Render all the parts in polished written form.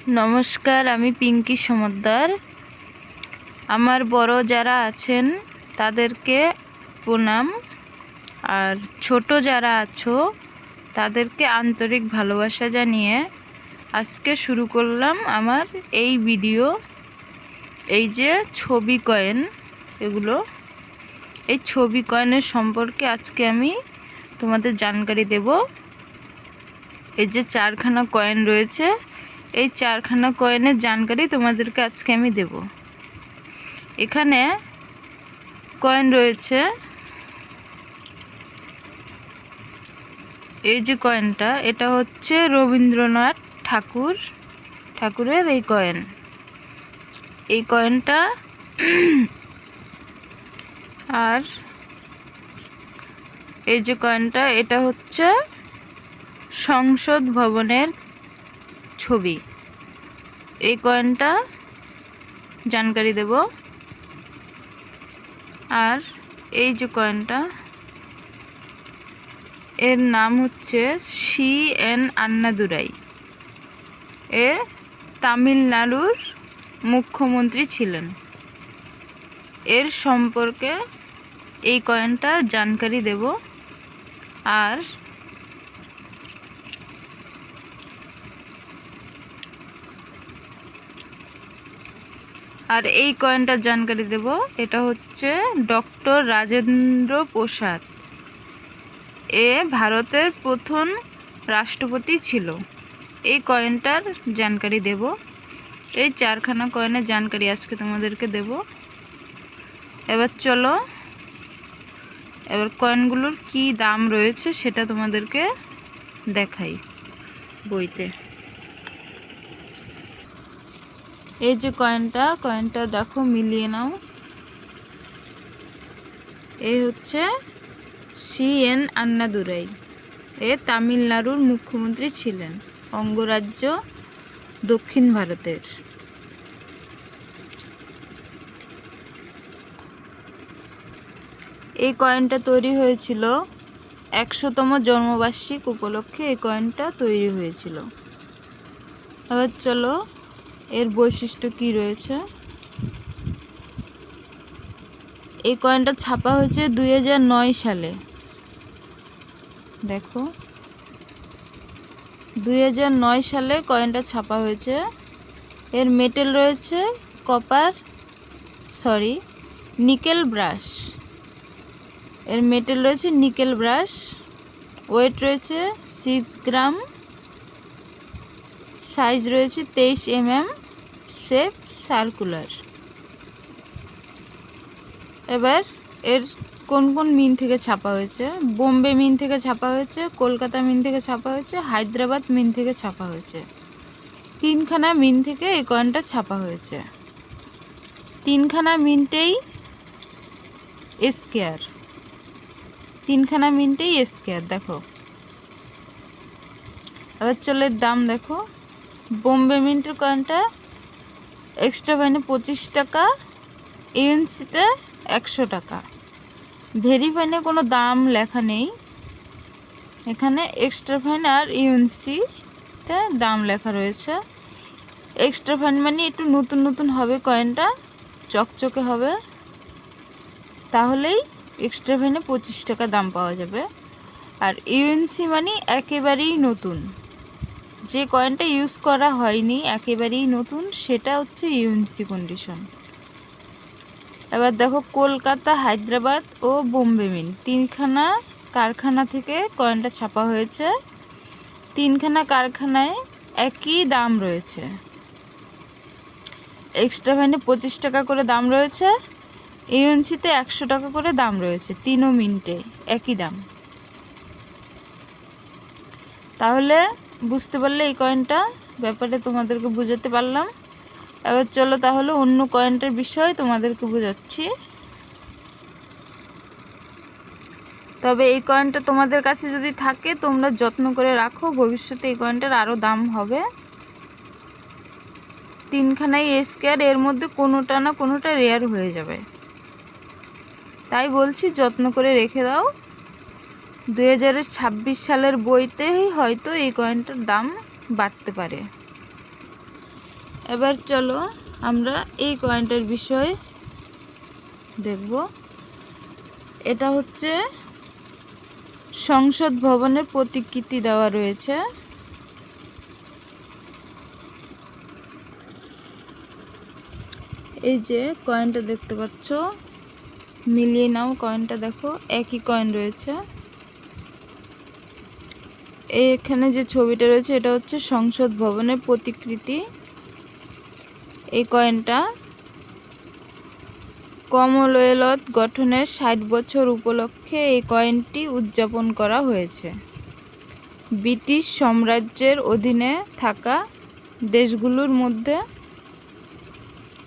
নমস্কার, আমি পিঙ্কি সমদ্দার। আমার বড় যারা আছেন তাদেরকে প্রণাম, আর ছোট যারা আছো তাদেরকে আন্তরিক ভালোবাসা জানিয়ে আজকে শুরু করলাম আমার এই ভিডিও। এই যে ছবি কয়েন, এগুলো এই ছবি কয়েনের সম্পর্কে আজকে আমি তোমাদের জানকারি দেব। এই যে 4খানা কয়েন রয়েছে, এই 4খানা কয়েনের জানকারি তোমাদেরকে আজকে আমি দেব। এখানে কয়েন রয়েছে, এই যে কয়েনটা, এটা হচ্ছে রবীন্দ্রনাথ ঠাকুরের এই কয়েন। এই কয়েনটা আর এই যে কয়েনটা, এটা হচ্ছে সংসদ ভবনের ছবি। এই কয়েনটা জানকারি দেব। আর এই যে কয়েনটা, এর নাম হচ্ছে CN আন্নাদুরাই। এ তামিলনাড়ুর মুখ্যমন্ত্রী ছিলেন। এর সম্পর্কে এই কয়েনটা জানকারি দেব। আর এই কয়েনটার জানকারি দেব, এটা হচ্ছে ডক্টর রাজেন্দ্র প্রসাদ। এ ভারতের প্রথম রাষ্ট্রপতি ছিল। এই কয়েনটার জানকারি দেব। এই 4খানা কয়েনের জানকারি আজকে তোমাদেরকে দেব। এবার চলো, এবার কয়েনগুলোর কি দাম রয়েছে সেটা তোমাদেরকে দেখাই বইতে। এই যে কয়েনটা দেখো, মিলিয়ে নাও। এই হচ্ছে CN আন্নাদুরাই। এ তামিলনাড়ুর মুখ্যমন্ত্রী ছিলেন, অঙ্গরাজ্য দক্ষিণ ভারতের। এই কয়েনটা তৈরি হয়েছিল 100তম জন্মবার্ষিক উপলক্ষে। এই কয়েনটা তৈরি হয়েছিল। এবার চলো, এর বৈশিষ্ট্য কি রয়েছে। এই কয়েনটা ছাপা হয়েছে 2009 সালে। দেখো, 2009 সালে কয়েনটা ছাপা হয়েছে। এর মেটেল রয়েছে নিকেল ব্রাশ। এর মেটেল রয়েছে নিকেল ব্রাশ। ওয়েট রয়েছে 6 গ্রাম। সাইজ রয়েছে 23 mm। Shape circular. এবার এর কোন কোন মিন থেকে ছাপা হয়েছে। বোম্বে মিন থেকে ছাপা হয়েছে, কলকাতা মিন থেকে ছাপা হয়েছে, হায়দ্রাবাদ মিন থেকে ছাপা হয়েছে। 3খানা মিন থেকে এই কয়েনটা ছাপা হয়েছে। 3খানা মিন্টেই স্কোয়ার। 3খানা মিন্টেই স্কোয়ার। দেখো, এবার চলে দাম দেখো। বোম্বে মিন্টের কয়েনটা এক্সট্রা ফাইনে 25 টাকা, ইউএনসিতে 100 টাকা। ভেরি ফাইনে কোনো দাম লেখা নেই, এখানে এক্সট্রা ফাইন আর ইউএনসিতে দাম লেখা রয়েছে। এক্সট্রা ফাইন মানে একটু নতুন নতুন হবে, কয়েনটা চকচকে হবে, তাহলেই এক্সট্রা ফাইনে 25 টাকা দাম পাওয়া যাবে। আর ইউএনসি মানে একেবারেই নতুন, যে কয়েনটা ইউজ করা হয়নি, একেবারেই নতুন, সেটা হচ্ছে ইউএনসি কন্ডিশন। এবার দেখো, কলকাতা, হায়দ্রাবাদ ও বোম্বে মিন 3খানা কারখানা থেকে কয়েনটা ছাপা হয়েছে। 3খানা কারখানায় একই দাম রয়েছে। এক্সট্রা ফাইনে 25 টাকা করে দাম রয়েছে, ইউএনসিতে 100 টাকা করে দাম রয়েছে। 3 মিনিটে একই দাম। তাহলে বুঝতে পারলে এই কয়েনটা ব্যাপারে তোমাদেরকে বুঝাতে পারলাম। এবার চলো তাহলে অন্য কয়েনটার বিষয় তোমাদেরকে বোঝাচ্ছি। তবে এই কয়েনটা তোমাদের কাছে যদি থাকে তোমরা যত্ন করে রাখো, ভবিষ্যতে এই কয়েনটার আরও দাম হবে। 3খানাই স্কোয়ার, এর মধ্যে কোনোটা না কোনোটা রেয়ার হয়ে যাবে, তাই বলছি যত্ন করে রেখে দাও। 2026 সালের বইতেই হয়তো এই কয়েনটার দাম বাড়তে পারে। এবার চলো আমরা এই কয়েনটার বিষয়ে দেখব। এটা হচ্ছে সংসদ ভবনের প্রতিকৃতি দেওয়া রয়েছে। এই যে কয়েনটা দেখতে পাচ্ছ, মিলিয়ে নাও কয়েনটা, দেখো একই কয়েন রয়েছে। এখানে যে ছবিটা রয়েছে এটা হচ্ছে সংসদ ভবনের প্রতিকৃতি। এই কয়েনটা কমনওয়েলথ গঠনের 60 বছর উপলক্ষে এই কয়েনটি উদযাপন করা হয়েছে। ব্রিটিশ সাম্রাজ্যের অধীনে থাকা দেশগুলোর মধ্যে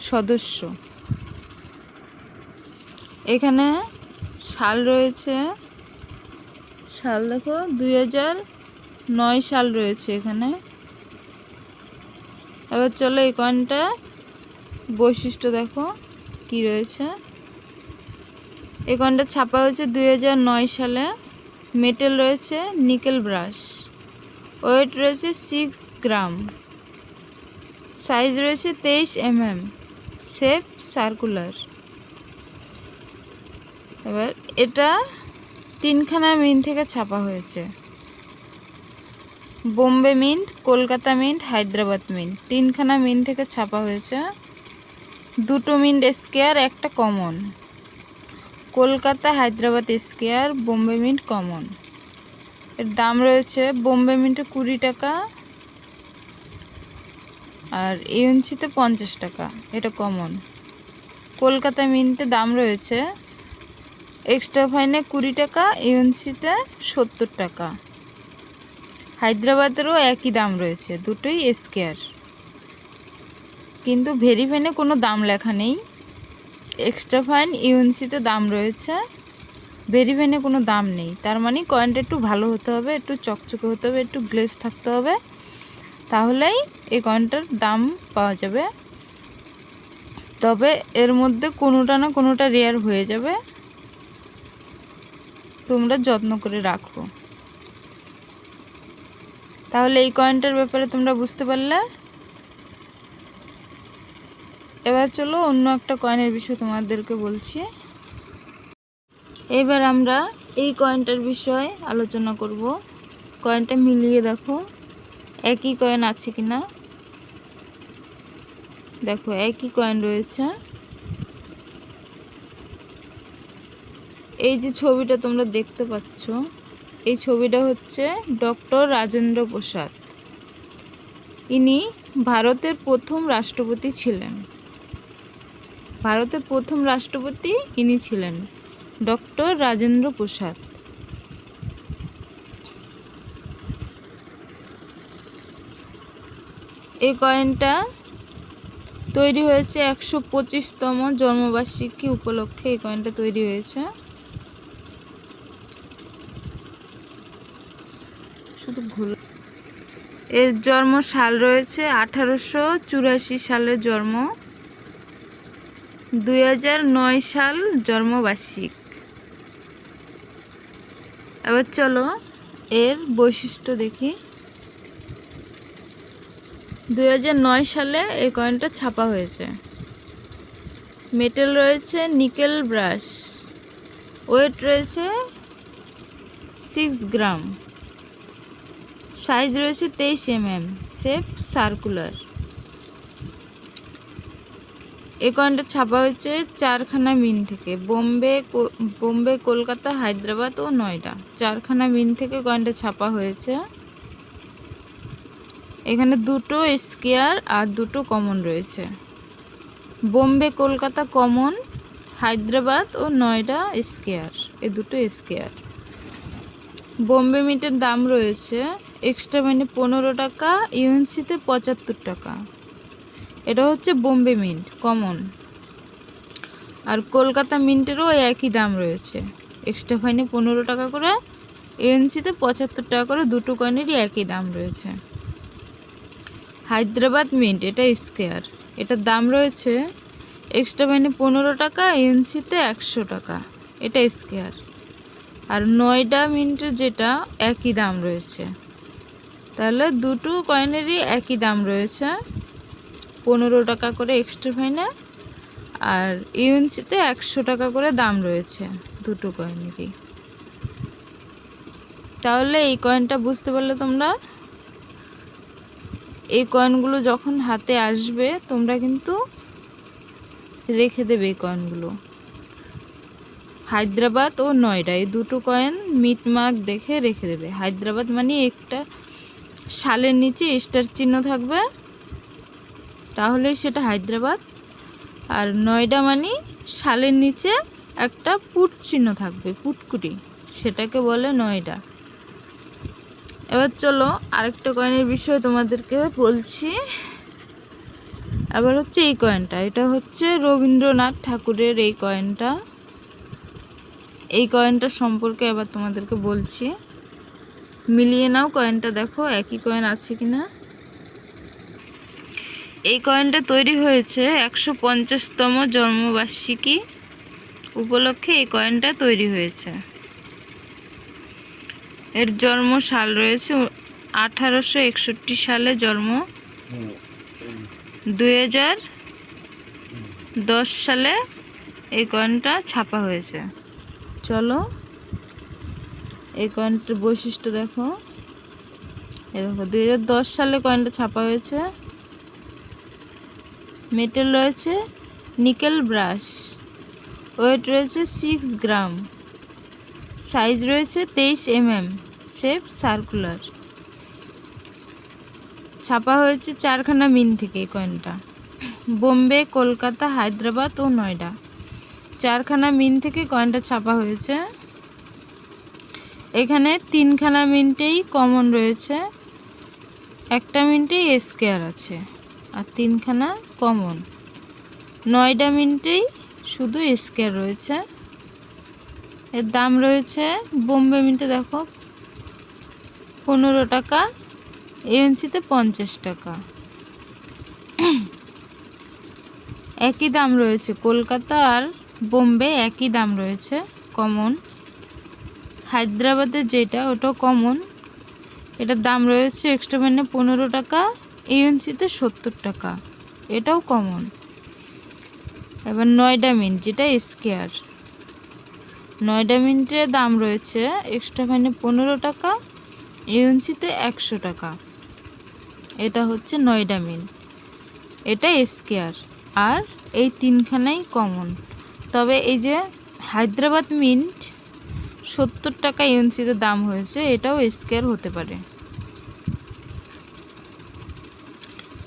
সদস্য। এখানে সাল রয়েছে, সাল দেখো 2009 সাল রয়েছে এখানে। এবার চলো এই কয়েনটা বৈশিষ্ট্য দেখো কি রয়েছে। এই কয়েনটা ছাপা হয়েছে 2009 সালে। মেটেল রয়েছে নিকেল ব্রাশ, ওয়েট রয়েছে 6 গ্রাম, সাইজ রয়েছে 23 mm, শেপ সার্কুলার। এবার এটা 3খানা মিন্ট থেকে ছাপা হয়েছে। Bombay mint, Kolkata mint, Hyderabad mint, 3খানা মিন্ট থেকে ছাপা হয়েছে। 2টো মিন্ট স্কোয়ার, একটা common. Kolkata, Hyderabad square, Bombay mint common. এর দাম রয়েছে বোম্বে মিন্টে 20 টাকা আর ইউএনসিতে 50 টাকা, এটা কমন। কলকাতা মিন্টে দাম রয়েছে এক্সট্রা ফাইনে 20 টাকা, ইউএনসিতে 70 টাকা। হায়দ্রাবাদেরও একই দাম রয়েছে, দুটোই স্কোয়ার, কিন্তু ভেরি ফাইনে কোনো দাম লেখা নেই। এক্সট্রা ফাইন ইউএনসিতে দাম রয়েছে, ভেরি ফাইনে কোনো দাম নেই। তার মানে কয়েনটা একটু ভালো হতে হবে, একটু চকচকে হতে হবে, একটু গ্লেজ থাকতে হবে, তাহলেই এই কয়েনটার দাম পাওয়া যাবে। তবে এর মধ্যে কোনোটা না কোনোটা রেয়ার হয়ে যাবে, তোমরা যত্ন করে রাখো। তাহলে এই কয়েনটার ব্যাপারে তোমরা বুঝতে পারলে। এবার চলো অন্য একটা কয়েনের বিষয় তোমাদেরকে বলছি। এবার আমরা এই কয়েনটার বিষয়ে আলোচনা করব। কয়েনটা মিলিয়ে দেখো একই কয়েন আছে কিনা। দেখো একই কয়েন রয়েছে। এই যে ছবিটা তোমরা দেখতে পাচ্ছ, এই ছবিটা হচ্ছে ডক্টর রাজেন্দ্র প্রসাদ। ইনি ভারতের প্রথম রাষ্ট্রপতি ছিলেন। ভারতের প্রথম রাষ্ট্রপতি ইনি ছিলেন, ডক্টর রাজেন্দ্র প্রসাদ। এই কয়েনটা তৈরি হয়েছে 125তম জন্মবার্ষিকী উপলক্ষে। এই কয়েনটা তৈরি হয়েছে। শুধু ভুল। এর জন্ম সাল রয়েছে 1884 সালের জন্ম, 2009 সাল জন্মবার্ষিক। এবার চলো এর বৈশিষ্ট্য দেখি। 2009 সালে এই কয়েনটা ছাপা হয়েছে। মেটেল রয়েছে নিকেল ব্রাশ, ওয়েট রয়েছে 6 গ্রাম, সাইজ রয়েছে 23 mm, শেপ সার্কুলার। এই কয়েনটা ছাপা হয়েছে 4খানা মিন্ট থেকে, বোম্বে, কলকাতা, হায়দ্রাবাদ ও নয়ডা, 4খানা মিন্ট থেকে কয়েনটা ছাপা হয়েছে। এখানে 2টো স্কোয়ার আর 2টো কমন রয়েছে। বোম্বে, কলকাতা কমন, হায়দ্রাবাদ ও নয়ডা স্কোয়ার, এই 2টো স্কোয়ার। বোম্বে মিন্টের দাম রয়েছে এক্সট্রা মানে 15 টাকা, ইউএনসিতে 75 টাকা। এটা হচ্ছে বোম্বে মিন্ট কমন। আর কলকাতা মিন্টেরও একই দাম রয়েছে, এক্সট্রা ফাইনে 15 টাকা করে, ইউএনসিতে 75 টাকা করে, 2টো কয়েনেরই একই দাম রয়েছে। হায়দ্রাবাদ মিন্ট এটা স্কোয়ার, এটার দাম রয়েছে এক্সট্রা ফাইনে 15 টাকা, ইউএনসিতে 100 টাকা, এটা স্কোয়ার। আর নয়ডা মিন্টের যেটা একই দাম রয়েছে, তাহলে 2টো কয়েনেরই একই দাম রয়েছে। 15 টাকা করে এক্সট্রা ফাইনে, আর ইউএনসিতে 100 টাকা করে দাম রয়েছে দুটো কয়েনেরই। তাহলে এই কয়েনটা বুঝতে পারলে তোমরা। এই কয়েনগুলো যখন হাতে আসবে তোমরা কিন্তু রেখে দেবে এই কয়েনগুলো। হায়দ্রাবাদ ও নয়ডা এই দুটো কয়েন মিটমার্ক দেখে রেখে দেবে। হায়দ্রাবাদ মানে একটা সালের নিচে স্টার চিহ্ন থাকবে, তাহলেই সেটা হায়দ্রাবাদ। আর নয়ডা মানে সালের নিচে একটা পুট চিহ্ন থাকবে, পুটকুটি, সেটাকে বলে নয়ডা। এবার চলো আরেকটা কয়েনের বিষয়ে তোমাদেরকে বলছি। এবার হচ্ছে এই কয়েনটা, এটা হচ্ছে রবীন্দ্রনাথ ঠাকুরের এই কয়েনটা। এই কয়েনটা সম্পর্কে এবার তোমাদেরকে বলছি, মিলিয়ে নাও কয়েনটা, দেখো একই কয়েন আছে কিনা। এই কয়েনটা তৈরি হয়েছে 150তম জন্মবার্ষিকী উপলক্ষে। এই কয়েনটা তৈরি হয়েছে। এর জন্ম সাল রয়েছে 1861 সালে জন্ম, 2010 সালে এই কয়েনটা ছাপা হয়েছে। চলো এই কয়েনটার বৈশিষ্ট্য দেখো। এই দেখো 2010 সালে কয়েনটা ছাপা হয়েছে। মেটেল রয়েছে নিকেল ব্রাশ, ওয়েট রয়েছে 6 গ্রাম, সাইজ রয়েছে 23 mm, শেপ সার্কুলার। ছাপা হয়েছে 4খানা মিন্ট থেকে এই কয়েনটা, বোম্বে, কলকাতা, হায়দ্রাবাদ ও নয়ডা 4খানা মিন্ট থেকে কয়েনটা ছাপা হয়েছে। এখানে 3খানা মিন্টেই কমন রয়েছে, একটা মিন্টেই স্কোয়ার আছে, আর 3খানা কমন। নয়ডা মিন্টেই শুধু স্কোয়ার রয়েছে। এর দাম রয়েছে বোম্বে মিন্টে দেখো 15 টাকা, ইউএনসিতে 50 টাকা। একই দাম রয়েছে, কলকাতা আর বোম্বে একই দাম রয়েছে কমন। হায়দ্রাবাদের যেটা ওটাও কমন, এটার দাম রয়েছে এক্সট্রা ফাইনে 15 টাকা, ইউএনসিতে 70 টাকা, এটাও কমন। এবার নয়ডা মিন্ট যেটা স্কোয়ার, নয়ডা মিন্টের দাম রয়েছে এক্সট্রা ফাইনে 15 টাকা, ইউএনসিতে 100 টাকা, এটা হচ্ছে নয়ডা মিন্ট, এটা স্কোয়ার। আর এই 3খানাই কমন। তবে এই যে হায়দ্রাবাদ মিন্ট 70 টাকা ইউএনসিতে দাম হয়েছে, এটাও স্কোয়ার হতে পারে।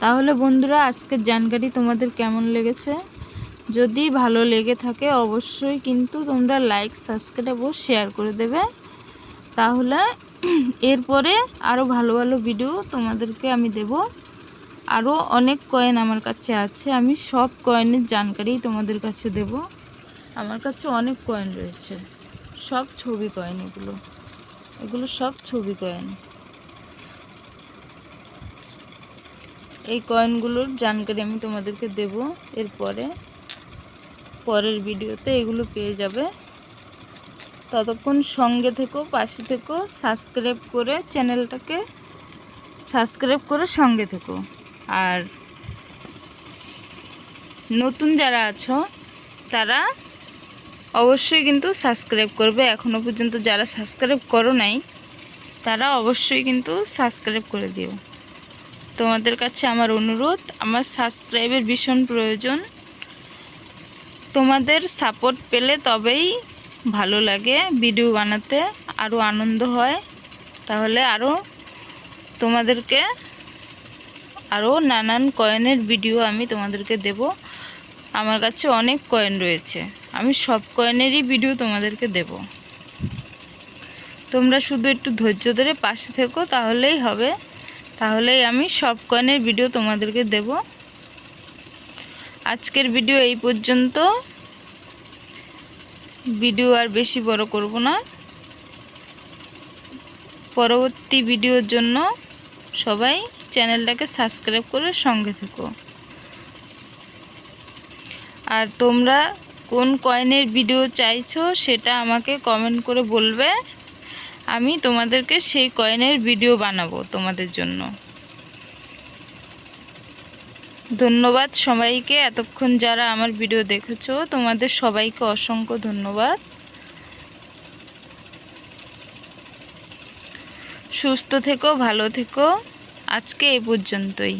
তাহলে বন্ধুরা আজকের জানকারি তোমাদের কেমন লেগেছে? যদি ভালো লেগে থাকে অবশ্যই কিন্তু তোমরা লাইক, সাবস্ক্রাইব ও শেয়ার করে দেবে। তাহলে এরপরে আরও ভালো ভালো ভিডিও তোমাদেরকে আমি দেব। আরও অনেক কয়েন আমার কাছে আছে, আমি সব কয়েনের জানকারি তোমাদের কাছে দেব। আমার কাছে অনেক কয়েন রয়েছে, সব ছবি কয়েন, এগুলো সব ছবি কয়েন। এই কয়েনগুলোর জানকারি আমি তোমাদেরকে দেব এরপরে, পরের ভিডিওতে এগুলো পেয়ে যাবে। ততক্ষণ সঙ্গে থেকো, পাশে থেকো, সাবস্ক্রাইব করে চ্যানেলটাকে সাবস্ক্রাইব করে সঙ্গে থেকো। আর নতুন যারা আছো তারা অবশ্যই কিন্তু সাবস্ক্রাইব করবে। এখনও পর্যন্ত যারা সাবস্ক্রাইব করো নাই তারা অবশ্যই কিন্তু সাবস্ক্রাইব করে দিও। তোমাদের কাছে আমার অনুরোধ, আমার সাবস্ক্রাইবের ভীষণ প্রয়োজন। তোমাদের সাপোর্ট পেলে তবেই ভালো লাগে ভিডিও বানাতে, আরও আনন্দ হয়। তাহলে আরও তোমাদেরকে আরও নানান কয়েনের ভিডিও আমি তোমাদেরকে দেব। আমার কাছে অনেক কয়েন রয়েছে, আমি সব কয়েনেরই ভিডিও তোমাদেরকে দেব। তোমরা শুধু একটু ধৈর্য ধরে পাশে থেকো, তাহলেই হবে। তাহলেই আমি সব কয়েনের ভিডিও তোমাদেরকে দেব। আজকের ভিডিও এই পর্যন্ত, ভিডিও আর বেশি বড় করব না। পরবর্তী ভিডিওর জন্য সবাই চ্যানেলটাকে সাবস্ক্রাইব করে সঙ্গে থেকো। আর তোমরা কোন কয়েনের ভিডিও চাইছো সেটা আমাকে কমেন্ট করে বলবে, আমি তোমাদেরকে সেই কয়েনের ভিডিও বানাবো তোমাদের জন্য। ধন্যবাদ সবাইকে, এতক্ষণ যারা আমার ভিডিও দেখেছো তোমাদের সবাইকে অসংখ্য ধন্যবাদ। সুস্থ থেকো, ভালো থেকো। আজকে এই পর্যন্তই।